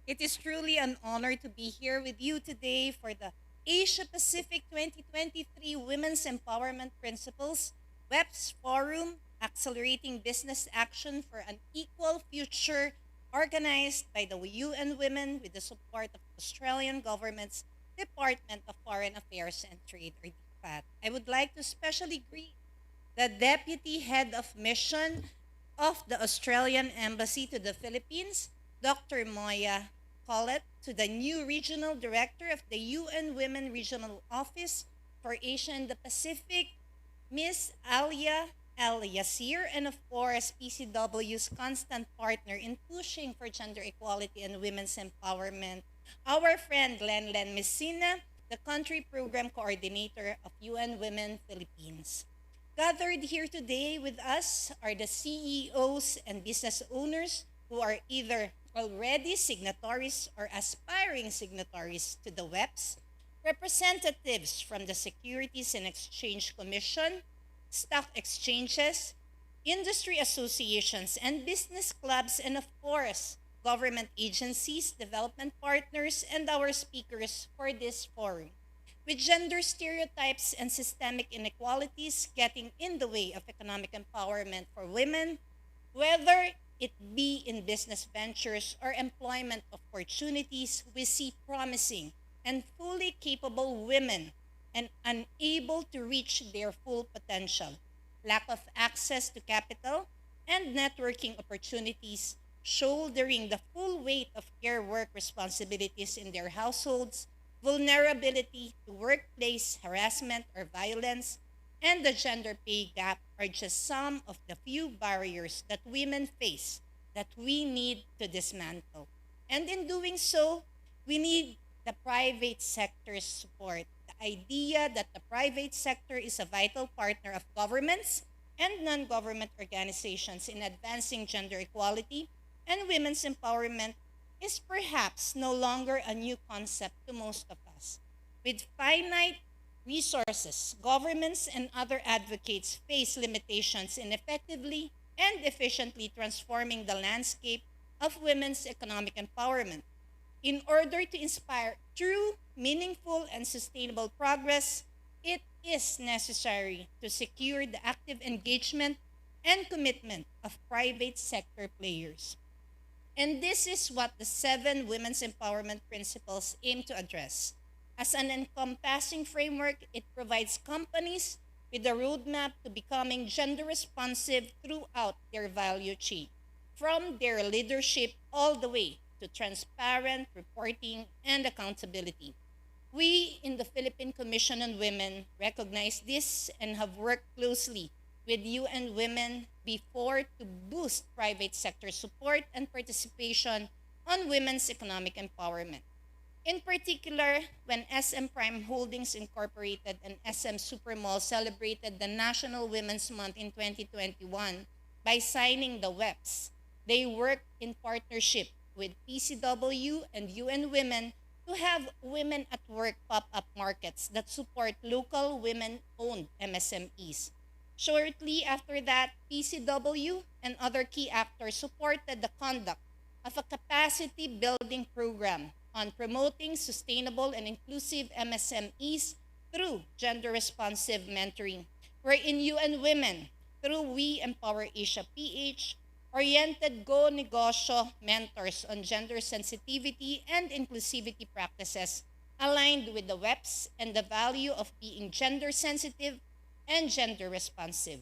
It is truly an honor to be here with you today for the Asia Pacific 2023 Women's Empowerment Principles WEPs Forum, Accelerating Business Action for an Equal Future, organized by the UN Women with the support of the Australian government's Department of Foreign Affairs and Trade, or DFAT. I would like to especially greet the Deputy Head of Mission of the Australian Embassy to the Philippines, Dr. Moya Collett, to the new Regional Director of the UN Women Regional Office for Asia and the Pacific, Ms. Alia Al Yasir, and of course, PCW's constant partner in pushing for gender equality and women's empowerment, our friend Len Messina, the Country Program Coordinator of UN Women Philippines. Gathered here today with us are the CEOs and business owners who are either already signatories or aspiring signatories to the WEPs, representatives from the Securities and Exchange Commission, stock exchanges, industry associations and business clubs, and of course, government agencies, development partners, and our speakers for this forum. With gender stereotypes and systemic inequalities getting in the way of economic empowerment for women, whether it be in business ventures or employment opportunities, we see promising and fully capable women and unable to reach their full potential. Lack of access to capital and networking opportunities, shouldering the full weight of care work responsibilities in their households, vulnerability to workplace harassment or violence, and the gender pay gap are just some of the few barriers that women face that we need to dismantle. And in doing so, we need the private sector's support. The idea that the private sector is a vital partner of governments and non government organizations in advancing gender equality and women's empowerment is perhaps no longer a new concept to most of us. With finite resources, governments and other advocates face limitations in effectively and efficiently transforming the landscape of women's economic empowerment. In order to inspire true, meaningful, and sustainable progress, it is necessary to secure the active engagement and commitment of private sector players. And this is what the 7 Women's Empowerment Principles aim to address. As an encompassing framework, it provides companies with a roadmap to becoming gender responsive throughout their value chain, from their leadership all the way to transparent reporting and accountability. We in the Philippine Commission on Women recognize this and have worked closely with UN Women before to boost private sector support and participation on women's economic empowerment. In particular, when SM Prime Holdings Incorporated and SM Supermall celebrated the National Women's Month in 2021 by signing the WEPs, they worked in partnership with PCW and UN Women to have Women at Work pop-up markets that support local women-owned MSMEs. Shortly after that, PCW and other key actors supported the conduct of a capacity building program on promoting sustainable and inclusive MSMEs through gender responsive mentoring, wherein UN Women, through We Empower Asia PH, oriented Go Negosyo mentors on gender sensitivity and inclusivity practices aligned with the WEPs and the value of being gender sensitive and gender responsive.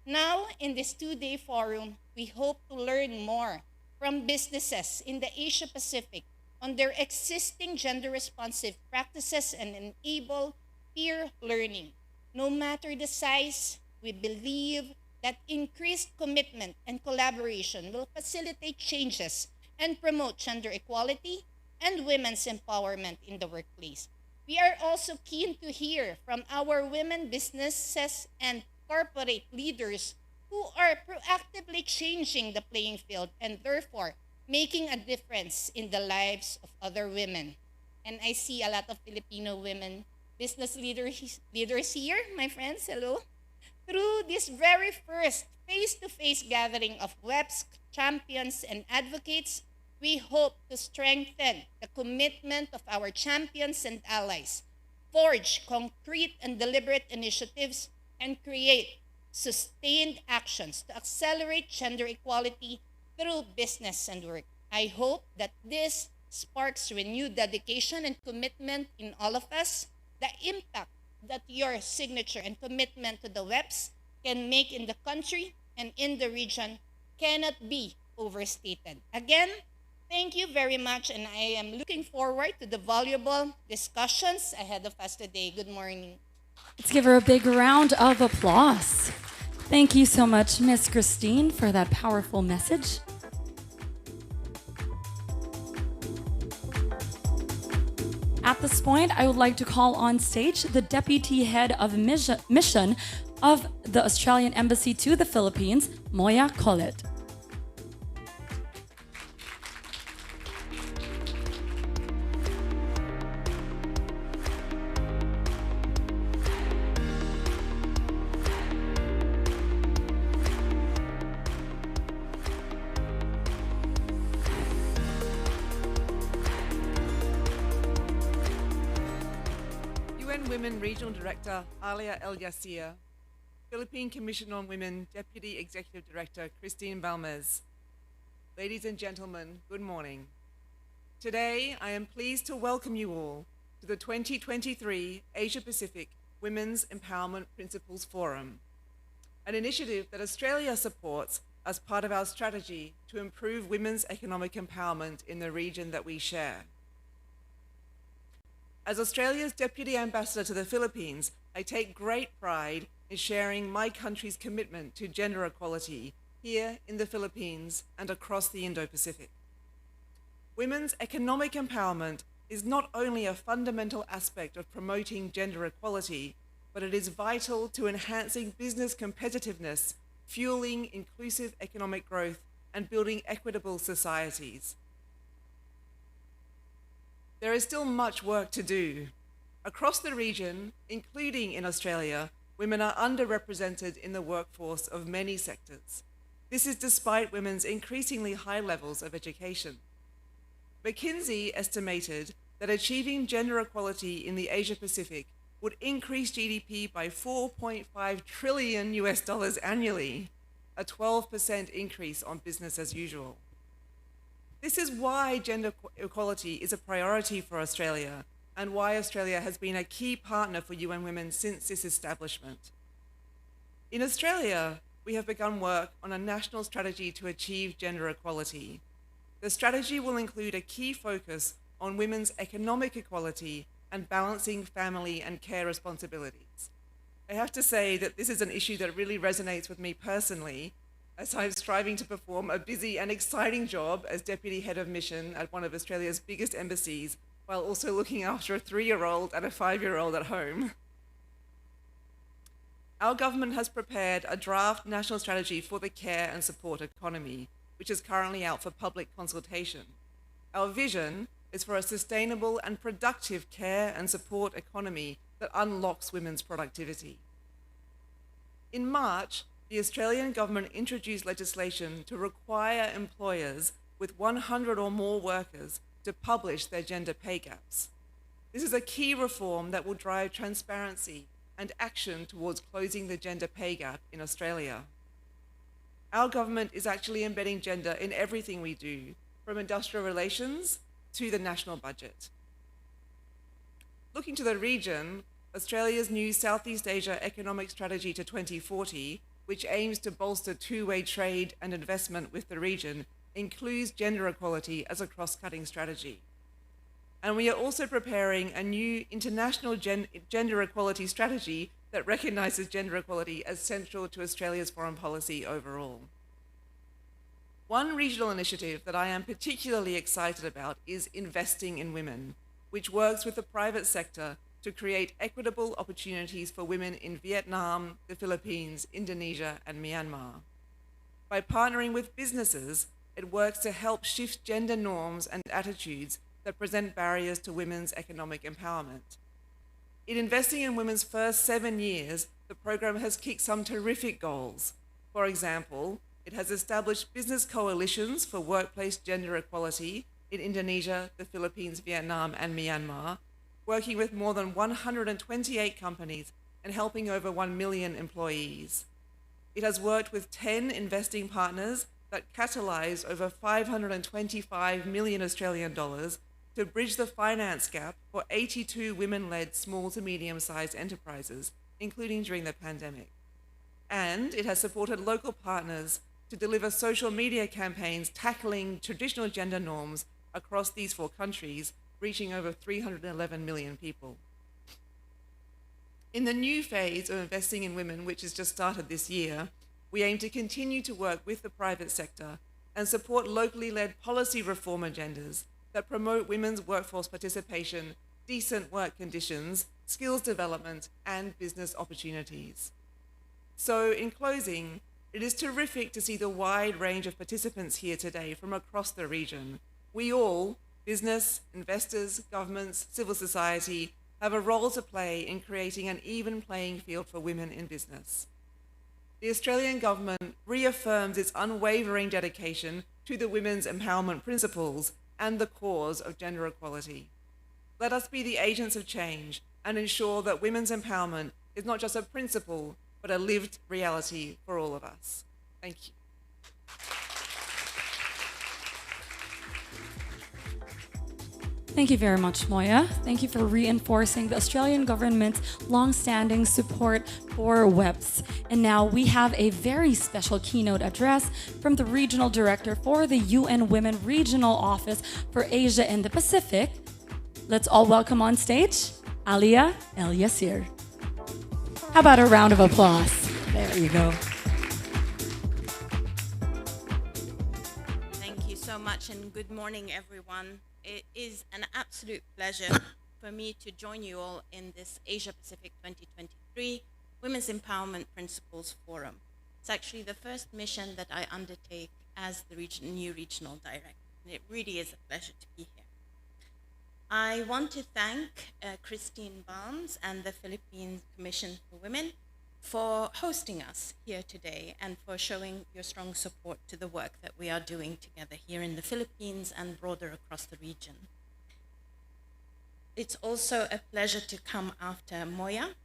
Now, in this 2-day forum, we hope to learn more from businesses in the Asia Pacific on their existing gender responsive practices and enable peer learning. No matter the size, we believe that increased commitment and collaboration will facilitate changes and promote gender equality and women's empowerment in the workplace. We are also keen to hear from our women businesses and corporate leaders who are proactively changing the playing field and therefore making a difference in the lives of other women. And I see a lot of Filipino women business leaders here, my friends, hello. Through this very first face-to-face gathering of WEPs, champions, and advocates, we hope to strengthen the commitment of our champions and allies, forge concrete and deliberate initiatives, and create sustained actions to accelerate gender equality through business and work. I hope that this sparks renewed dedication and commitment in all of us. The impact that your signature and commitment to the WEPs can make in the country and in the region cannot be overstated. Again, thank you very much, and I am looking forward to the valuable discussions ahead of us today. Good morning. Let's give her a big round of applause. Thank you so much, Miss Christine, for that powerful message. At this point, I would like to call on stage the Deputy Head of Mission of the Australian Embassy to the Philippines, Moya Collet. Women Regional Director Alia El Yassir, Philippine Commission on Women Deputy Executive Director Christine Balmez. Ladies and gentlemen, good morning. Today, I am pleased to welcome you all to the 2023 Asia Pacific Women's Empowerment Principles Forum, an initiative that Australia supports as part of our strategy to improve women's economic empowerment in the region that we share. As Australia's Deputy Ambassador to the Philippines, I take great pride in sharing my country's commitment to gender equality here in the Philippines and across the Indo-Pacific. Women's economic empowerment is not only a fundamental aspect of promoting gender equality, but it is vital to enhancing business competitiveness, fueling inclusive economic growth, and building equitable societies. There is still much work to do. Across the region, including in Australia, women are underrepresented in the workforce of many sectors. This is despite women's increasingly high levels of education. McKinsey estimated that achieving gender equality in the Asia Pacific would increase GDP by $4.5 trillion annually, a 12% increase on business as usual. This is why gender equality is a priority for Australia and why Australia has been a key partner for UN Women since its establishment. In Australia, we have begun work on a national strategy to achieve gender equality. The strategy will include a key focus on women's economic equality and balancing family and care responsibilities. I have to say that this is an issue that really resonates with me personally, as I'm striving to perform a busy and exciting job as Deputy Head of Mission at one of Australia's biggest embassies, while also looking after a 3-year-old and a 5-year-old at home. Our government has prepared a draft national strategy for the care and support economy, which is currently out for public consultation. Our vision is for a sustainable and productive care and support economy that unlocks women's productivity. In March, the Australian government introduced legislation to require employers with 100 or more workers to publish their gender pay gaps. This is a key reform that will drive transparency and action towards closing the gender pay gap in Australia. Our government is actually embedding gender in everything we do, from industrial relations to the national budget. Looking to the region, Australia's new Southeast Asia Economic Strategy to 2040, which aims to bolster two-way trade and investment with the region, includes gender equality as a cross-cutting strategy. And we are also preparing a new international gender equality strategy that recognizes gender equality as central to Australia's foreign policy overall. One regional initiative that I am particularly excited about is Investing in Women, which works with the private sector to create equitable opportunities for women in Vietnam, the Philippines, Indonesia, and Myanmar. By partnering with businesses, it works to help shift gender norms and attitudes that present barriers to women's economic empowerment. In Investing in Women's first 7 years, the program has kicked some terrific goals. For example, It has established business coalitions for workplace gender equality in Indonesia, the Philippines, Vietnam, and Myanmar, working with more than 128 companies and helping over 1 million employees. It has worked with 10 investing partners that catalysed over 525 million Australian dollars to bridge the finance gap for 82 women-led small to medium-sized enterprises, including during the pandemic. And it has supported local partners to deliver social media campaigns tackling traditional gender norms across these 4 countries, reaching over 311 million people. In the new phase of investing in women, which has just started this year, we aim to continue to work with the private sector and support locally led policy reform agendas that promote women's workforce participation, decent work conditions, skills development, and business opportunities. So, in closing, it is terrific to see the wide range of participants here today from across the region. We all, business, investors, governments, civil society, have a role to play in creating an even playing field for women in business. The Australian government reaffirms its unwavering dedication to the women's empowerment principles and the cause of gender equality. Let us be the agents of change and ensure that women's empowerment is not just a principle, but a lived reality for all of us. Thank you. Thank you very much, Moya. Thank you for reinforcing the Australian government's long-standing support for WEPs. And now we have a very special keynote address from the Regional Director for the UN Women Regional Office for Asia and the Pacific. Let's all welcome on stage Alia El Yassir. How about a round of applause? There you go. Thank you so much, and good morning, everyone. It is an absolute pleasure for me to join you all in this Asia Pacific 2023 Women's Empowerment Principles Forum. It's actually the first mission that I undertake as the new regional director, and it really is a pleasure to be here. I want to thank Christine Barnes and the Philippine Commission for Women for hosting us here today and for showing your strong support to the work that we are doing together here in the Philippines and broader across the region. It's also a pleasure to come after Moya,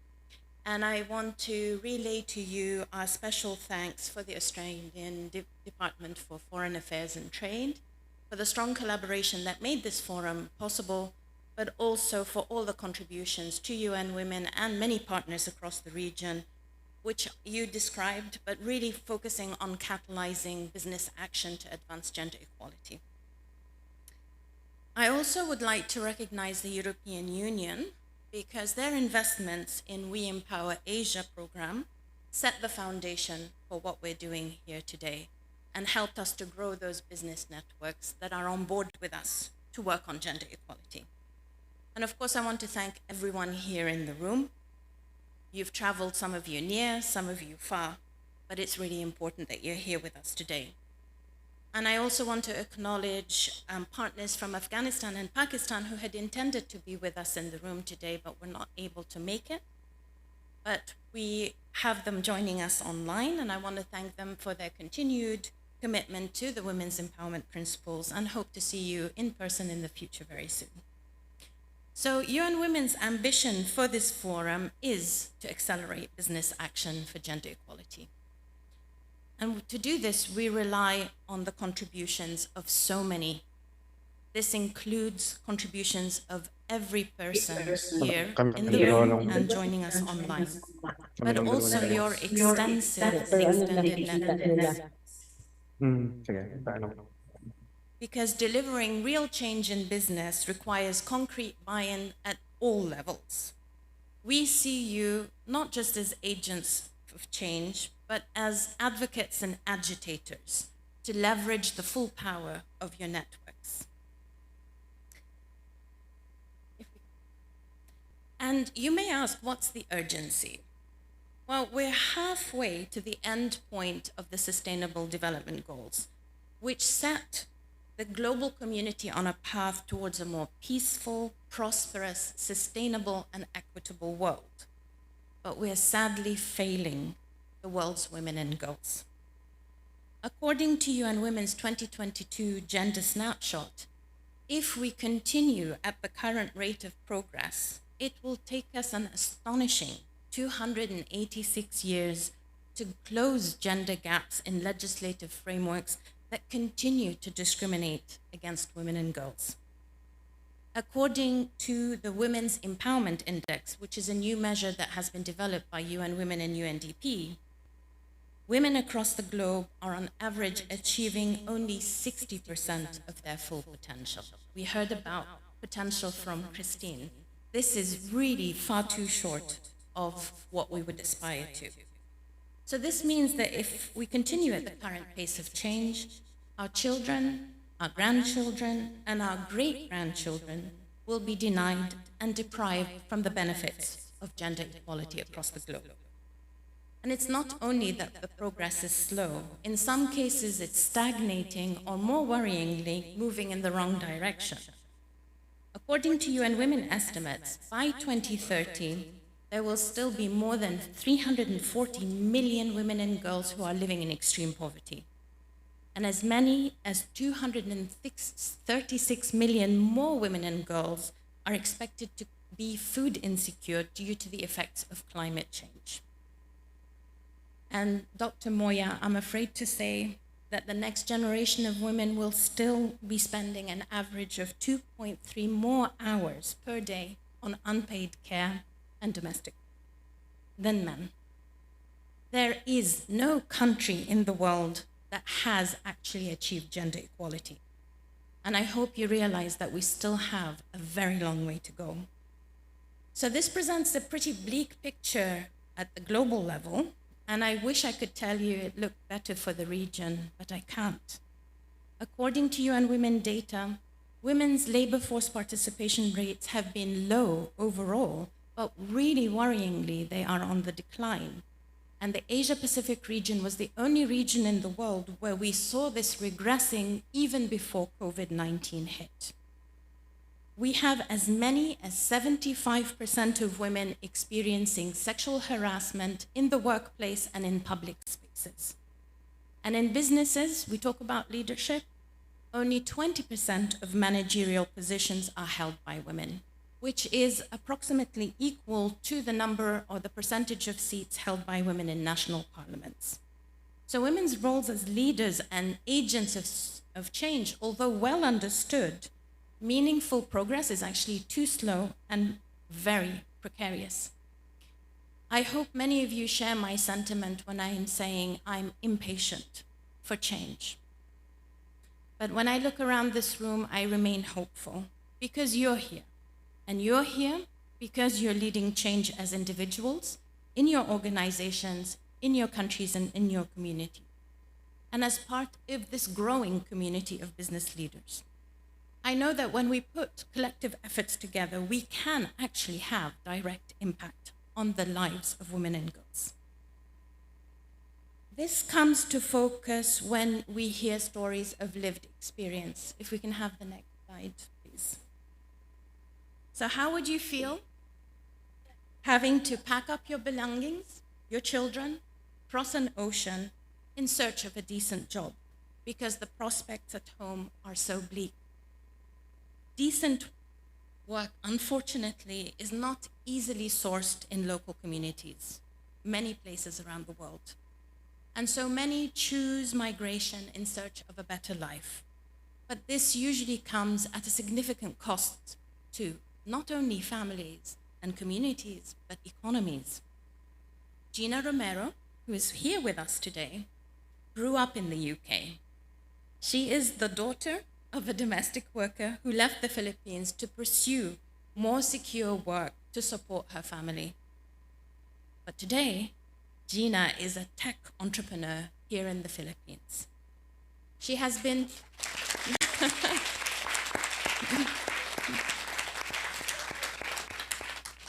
and I want to relay to you our special thanks for the Australian Department for Foreign Affairs and Trade, for the strong collaboration that made this forum possible, but also for all the contributions to UN Women and many partners across the region, which you described, but really focusing on catalyzing business action to advance gender equality. I also would like to recognize the European Union because their investments in We Empower Asia program set the foundation for what we're doing here today and helped us to grow those business networks that are on board with us to work on gender equality. And of course, I want to thank everyone here in the room. You've traveled, some of you near, some of you far, but it's really important that you're here with us today. And I also want to acknowledge partners from Afghanistan and Pakistan who had intended to be with us in the room today, but were not able to make it. But we have them joining us online, and I want to thank them for their continued commitment to the women's empowerment principles and hope to see you in person in the future very soon. So UN Women's ambition for this forum is to accelerate business action for gender equality. And to do this, we rely on the contributions of so many. This includes contributions of every person here in the room and joining us online, but also your extensive extended networks. Because delivering real change in business requires concrete buy-in at all levels. We see you not just as agents of change, but as advocates and agitators to leverage the full power of your networks. And you may ask, what's the urgency? Well, we're halfway to the end point of the Sustainable Development Goals, which set the global community on a path towards a more peaceful, prosperous, sustainable, and equitable world. But we're sadly failing the world's women and girls. According to UN Women's 2022 Gender Snapshot, if we continue at the current rate of progress, it will take us an astonishing 286 years to close gender gaps in legislative frameworks that continue to discriminate against women and girls. According to the Women's Empowerment Index, which is a new measure that has been developed by UN Women and UNDP, women across the globe are on average achieving only 60% of their full potential. We heard about potential from Christine. This is really far too short of what we would aspire to. So this means that if we continue at the current pace of change, our children, our grandchildren, and our great-grandchildren will be denied and deprived from the benefits of gender equality across the globe. And it's not only that the progress is slow. In some cases, it's stagnating or, more worryingly, moving in the wrong direction. According to UN Women estimates, by 2030, there will still be more than 340 million women and girls who are living in extreme poverty. And as many as 236 million more women and girls are expected to be food insecure due to the effects of climate change. And Dr. Moya, I'm afraid to say that the next generation of women will still be spending an average of 2.3 more hours per day on unpaid care and domestic than men. There is no country in the world that has actually achieved gender equality. And I hope you realize that we still have a very long way to go. So this presents a pretty bleak picture at the global level, and I wish I could tell you it looked better for the region, but I can't. According to UN Women data, women's labor force participation rates have been low overall, but really worryingly, they are on the decline. And the Asia-Pacific region was the only region in the world where we saw this regressing even before COVID-19 hit. We have as many as 75% of women experiencing sexual harassment in the workplace and in public spaces. And in businesses, we talk about leadership, only 20% of managerial positions are held by women, which is approximately equal to the number or the percentage of seats held by women in national parliaments. So women's roles as leaders and agents of change, although well understood, meaningful progress is actually too slow and very precarious. I hope many of you share my sentiment when I am saying I'm impatient for change. But when I look around this room, I remain hopeful because you're here. And you're here because you're leading change as individuals, in your organizations, in your countries, and in your community, and as part of this growing community of business leaders. I know that when we put collective efforts together, we can actually have direct impact on the lives of women and girls. This comes to focus when we hear stories of lived experience. If we can have the next slide, please. So how would you feel having to pack up your belongings, your children, cross an ocean in search of a decent job because the prospects at home are so bleak? Decent work, unfortunately, is not easily sourced in local communities, many places around the world. And so many choose migration in search of a better life. But this usually comes at a significant cost to not only families and communities, but economies. Gina Romero, who is here with us today, grew up in the UK. She is the daughter of a domestic worker who left the Philippines to pursue more secure work to support her family. But today, Gina is a tech entrepreneur here in the Philippines. She has been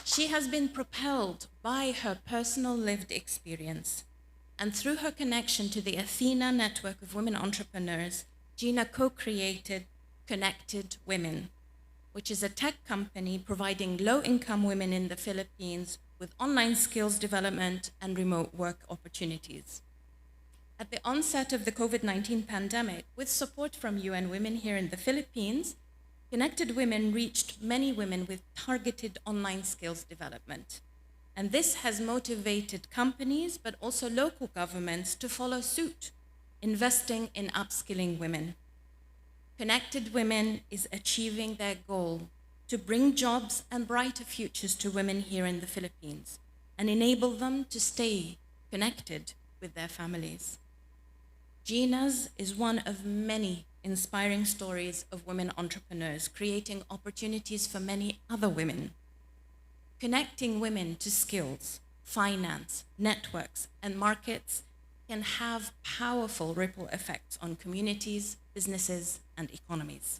She has been propelled by her personal lived experience, and through her connection to the Athena network of women entrepreneurs, Gina co-created Connected Women, which is a tech company providing low-income women in the Philippines with online skills development and remote work opportunities. At the onset of the COVID-19 pandemic, with support from UN Women here in the Philippines, Connected Women reached many women with targeted online skills development. And this has motivated companies, but also local governments to follow suit, investing in upskilling women. Connected Women is achieving their goal to bring jobs and brighter futures to women here in the Philippines and enable them to stay connected with their families. Gina's is one of many inspiring stories of women entrepreneurs creating opportunities for many other women. Connecting women to skills, finance, networks, and markets can have powerful ripple effects on communities, businesses, and economies.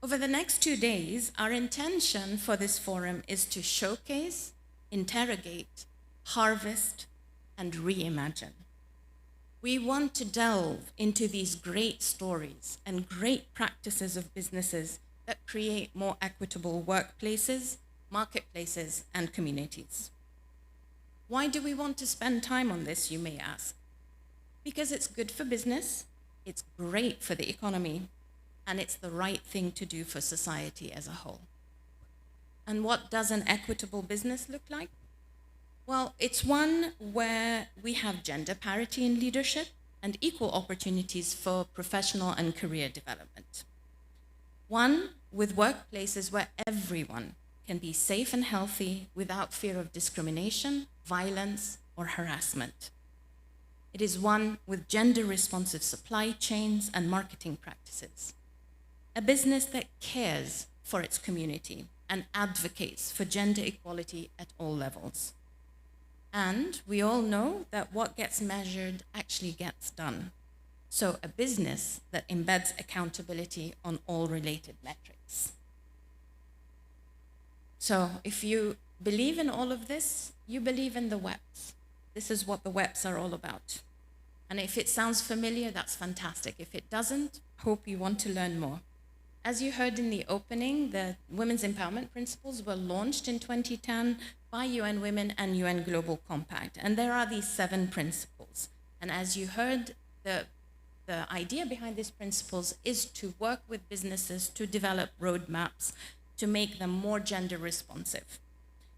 Over the next 2 days, our intention for this forum is to showcase, interrogate, harvest, and reimagine. We want to delve into these great stories and great practices of businesses that create more equitable workplaces, marketplaces, and communities. Why do we want to spend time on this, you may ask? Because it's good for business, it's great for the economy, and it's the right thing to do for society as a whole. And what does an equitable business look like? Well, it's one where we have gender parity in leadership and equal opportunities for professional and career development. One with workplaces where everyone can be safe and healthy without fear of discrimination, violence, or harassment. It is one with gender-responsive supply chains and marketing practices. A business that cares for its community and advocates for gender equality at all levels. And we all know that what gets measured actually gets done. So a business that embeds accountability on all related metrics. So if you believe in all of this, you believe in the WEPs. This is what the WEPs are all about. And if it sounds familiar, that's fantastic. If it doesn't, hope you want to learn more. As you heard in the opening, the Women's Empowerment Principles were launched in 2010 by UN Women and UN Global Compact. And there are these 7 principles. And as you heard, the idea behind these principles is to work with businesses to develop roadmaps to make them more gender responsive.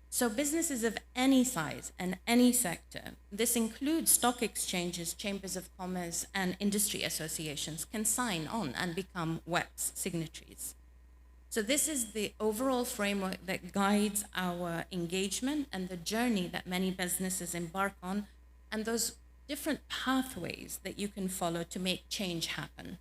So businesses of any size and any sector, this includes stock exchanges, chambers of commerce, and industry associations, can sign on and become WEPs signatories. So this is the overall framework that guides our engagement and the journey that many businesses embark on, and those different pathways that you can follow to make change happen.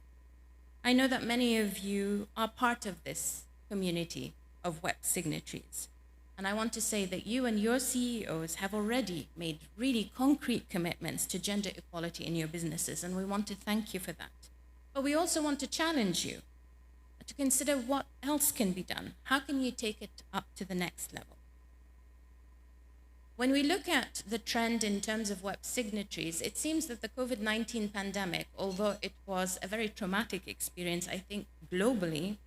I know that many of you are part of this community of WEP signatories. And I want to say that you and your CEOs have already made really concrete commitments to gender equality in your businesses, and we want to thank you for that. But we also want to challenge you to consider what else can be done. How can you take it up to the next level? When we look at the trend in terms of WEP signatories, it seems that the COVID-19 pandemic, although it was a very traumatic experience, I think globally,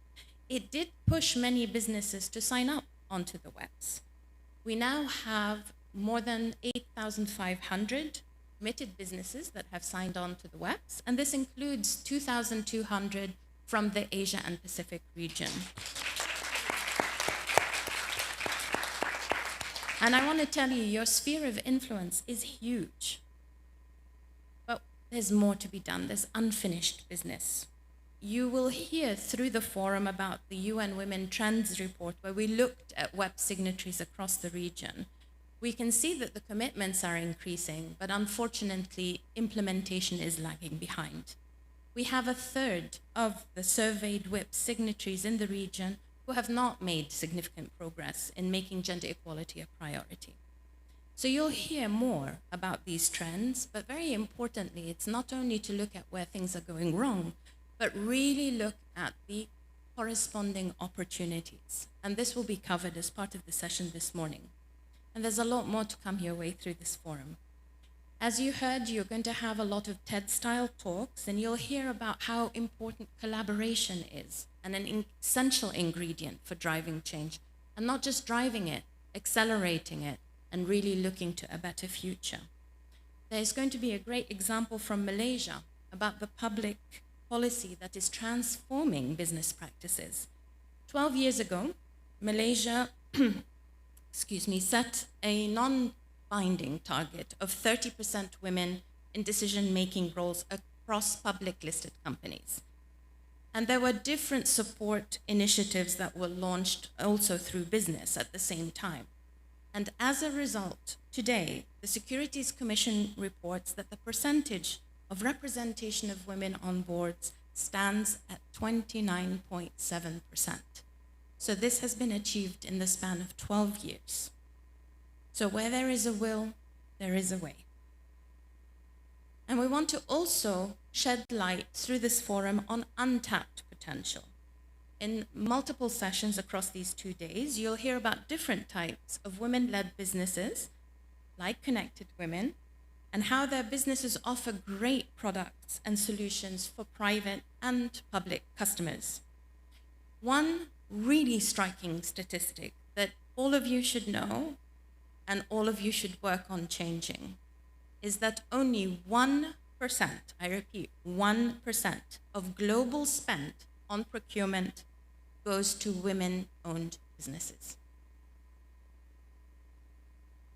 it did push many businesses to sign up onto the WEPs. We now have more than 8,500 committed businesses that have signed on to the WEPs, and this includes 2,200 from the Asia and Pacific region. And I want to tell you, your sphere of influence is huge. But there's more to be done. There's unfinished business. You will hear through the forum about the UN Women Trends Report, where we looked at WEP signatories across the region. We can see that the commitments are increasing, but unfortunately, implementation is lagging behind. We have 1/3 of the surveyed WEP signatories in the region who have not made significant progress in making gender equality a priority. So you'll hear more about these trends, but very importantly, it's not only to look at where things are going wrong, but really look at the corresponding opportunities. And this will be covered as part of the session this morning. And there's a lot more to come your way through this forum. As you heard, you're going to have a lot of TED-style talks, and you'll hear about how important collaboration is and an essential ingredient for driving change, and not just driving it, accelerating it, and really looking to a better future. there's going to be a great example from Malaysia about the public policy that is transforming business practices. 12 years ago, Malaysia set a non-binding target of 30% women in decision-making roles across public listed companies. And there were different support initiatives that were launched also through business at the same time. And as a result, today, the Securities Commission reports that the percentage of representation of women on boards stands at 29.7%. So this has been achieved in the span of 12 years. So where there is a will, there is a way. And we want to also shed light through this forum on untapped potential. In multiple sessions across these 2 days, you'll hear about different types of women-led businesses, like Connected Women, and how their businesses offer great products and solutions for private and public customers. One really striking statistic that all of you should know and all of you should work on changing is that only 1%, I repeat, 1% of global spend on procurement goes to women-owned businesses.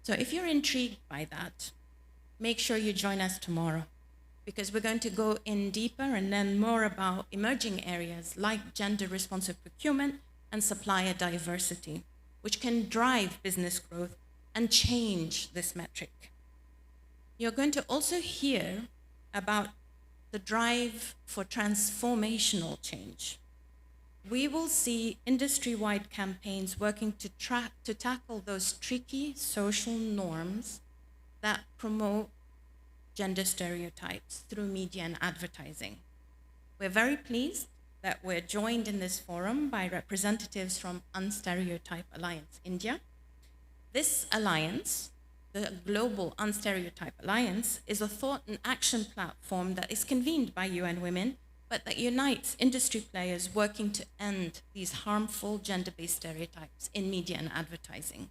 So if you're intrigued by that, make sure you join us tomorrow, because we're going to go in deeper and learn more about emerging areas like gender-responsive procurement and supplier diversity, which can drive business growth and change this metric. You're going to also hear about the drive for transformational change. We will see industry-wide campaigns working to tackle those tricky social norms that promote gender stereotypes through media and advertising. We're very pleased that we're joined in this forum by representatives from Unstereotype Alliance India. This alliance, the Global Unstereotype Alliance, is a thought and action platform that is convened by UN Women, but that unites industry players working to end these harmful gender-based stereotypes in media and advertising.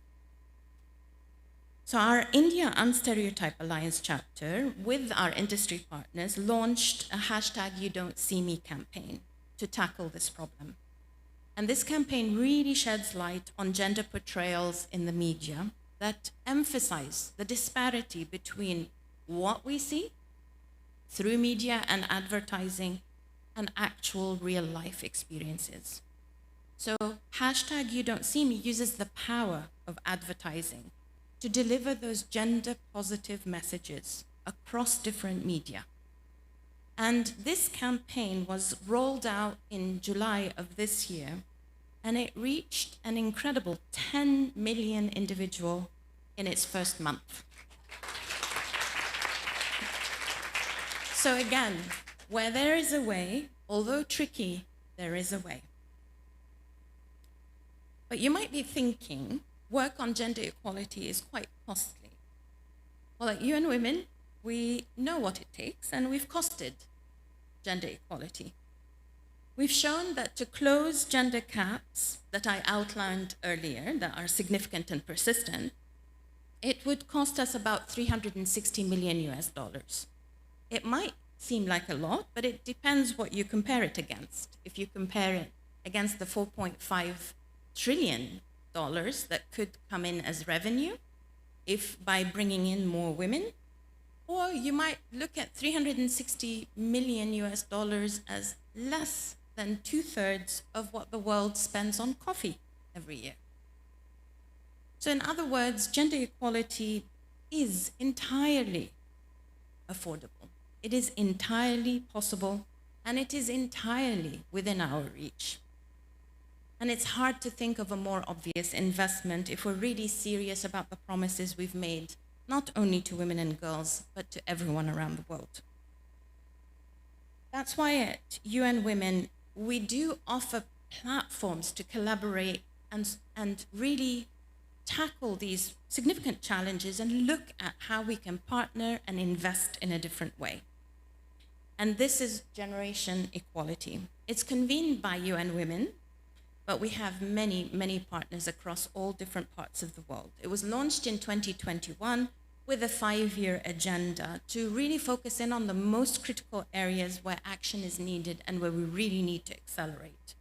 So our India Unstereotype Alliance chapter, with our industry partners, launched a #YouDon'tSeeMe campaign to tackle this problem. And this campaign really sheds light on gender portrayals in the media that emphasize the disparity between what we see through media and advertising and actual real-life experiences. So #YouDon'tSeeMe uses the power of advertising to deliver those gender-positive messages across different media. And this campaign was rolled out in July of this year, and it reached an incredible 10 million individuals in its first month. So again, where there is a way, although tricky, there is a way. But you might be thinking, work on gender equality is quite costly. Well, at UN Women, we know what it takes, and we've costed gender equality. We've shown that to close gender gaps that I outlined earlier, that are significant and persistent, it would cost us about $360 million. It might seem like a lot, but it depends what you compare it against. If you compare it against the $4.5 trillion that could come in as revenue, if by bringing in more women, or you might look at $360 million as less than 2/3 of what the world spends on coffee every year. So in other words, gender equality is entirely affordable. It is entirely possible, and it is entirely within our reach. And it's hard to think of a more obvious investment if we're really serious about the promises we've made, not only to women and girls, but to everyone around the world. That's why at UN Women, we do offer platforms to collaborate and really tackle these significant challenges and look at how we can partner and invest in a different way. And this is Generation Equality. It's convened by UN Women, but we have many, many partners across all different parts of the world. It was launched in 2021 with a 5-year agenda to really focus in on the most critical areas where action is needed and where we really need to accelerate.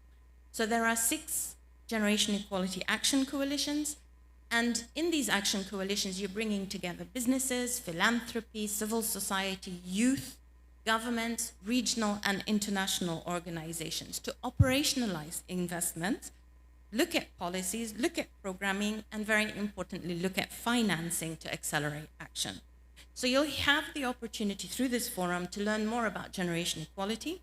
So there are 6 generation equality action coalitions, and in these action coalitions, you're bringing together businesses, philanthropy, civil society, youth, governments, regional and international organizations to operationalize investments, look at policies, look at programming, and very importantly, look at financing to accelerate action. So you'll have the opportunity through this forum to learn more about generation equality,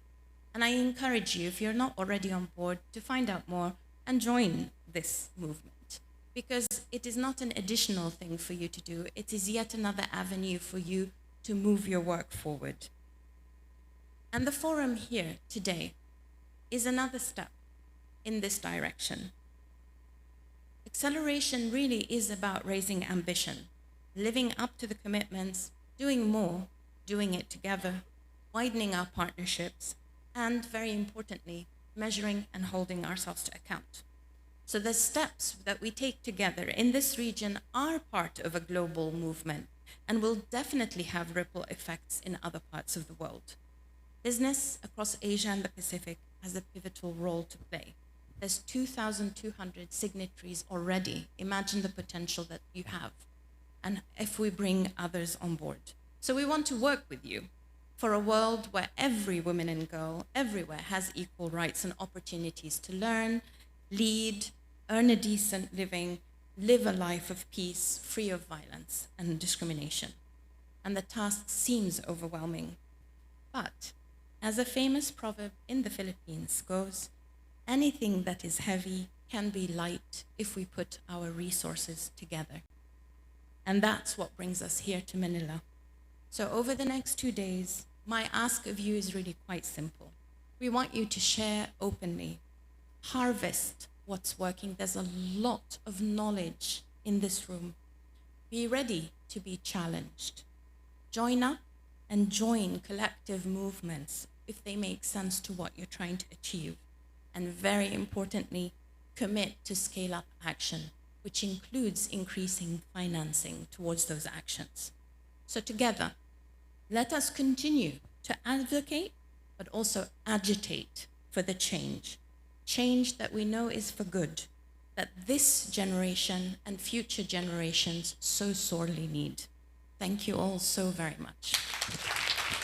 and I encourage you, if you're not already on board, to find out more and join this movement, because it is not an additional thing for you to do, it is yet another avenue for you to move your work forward. And the forum here today is another step in this direction. Acceleration really is about raising ambition, living up to the commitments, doing more, doing it together, widening our partnerships, and very importantly, measuring and holding ourselves to account. So the steps that we take together in this region are part of a global movement and will definitely have ripple effects in other parts of the world. Business across Asia and the Pacific has a pivotal role to play. There's 2,200 signatories already. Imagine the potential that you have, and if we bring others on board. So we want to work with you for a world where every woman and girl everywhere has equal rights and opportunities to learn, lead, earn a decent living, live a life of peace, free of violence and discrimination. And the task seems overwhelming. But as a famous proverb in the Philippines goes, anything that is heavy can be light if we put our resources together. And that's what brings us here to Manila. So over the next 2 days, my ask of you is really quite simple. We want you to share openly, harvest what's working. There's a lot of knowledge in this room. Be ready to be challenged. Join up and join collective movements if they make sense to what you're trying to achieve. And very importantly, commit to scale up action, which includes increasing financing towards those actions. So together, let us continue to advocate, but also agitate for the change that we know is for good, that this generation and future generations so sorely need. Thank you all so very much.